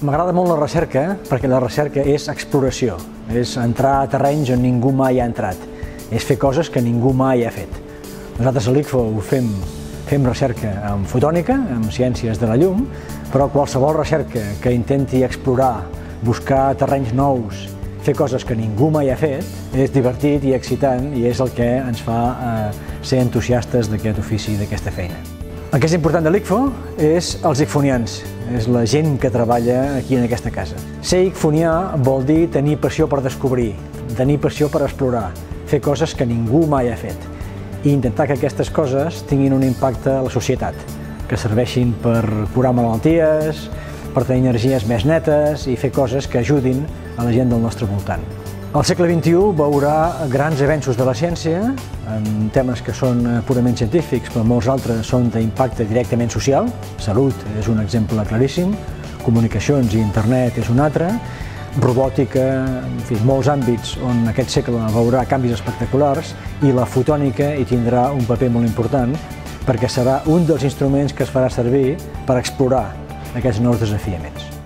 M'agrada molt la recerca perquè la recerca és exploració, és entrar a terrenys on ningú mai ha entrat, és fer coses que ningú mai ha fet. Nosaltres a l'ICFO fem recerca en fotònica, en ciències de la llum, però qualsevol recerca que intenti explorar, buscar terrenys nous, fer coses que ningú mai ha fet, és divertit i excitant i és el que ens fa ser entusiastes d'aquest ofici, d'aquesta feina. El que és important de l'ICFO és els icfonians, és la gent que treballa aquí en aquesta casa. Ser icfonià vol dir tenir passió per descobrir, tenir passió per explorar, fer coses que ningú mai ha fet i intentar que aquestes coses tinguin un impacte a la societat, que serveixin per curar malalties, per tenir energies més netes i fer coses que ajudin a la gent del nostre voltant. El segle XXI veurà grans avenços de la ciència en temes que són purament científics, però molts altres són d'impacte directament social. Salut és un exemple claríssim, comunicacions i internet és un altre, robòtica, en fi, molts àmbits on aquest segle veurà canvis espectaculars i la fotònica hi tindrà un paper molt important perquè serà un dels instruments que es farà servir per explorar aquests nous desafiaments.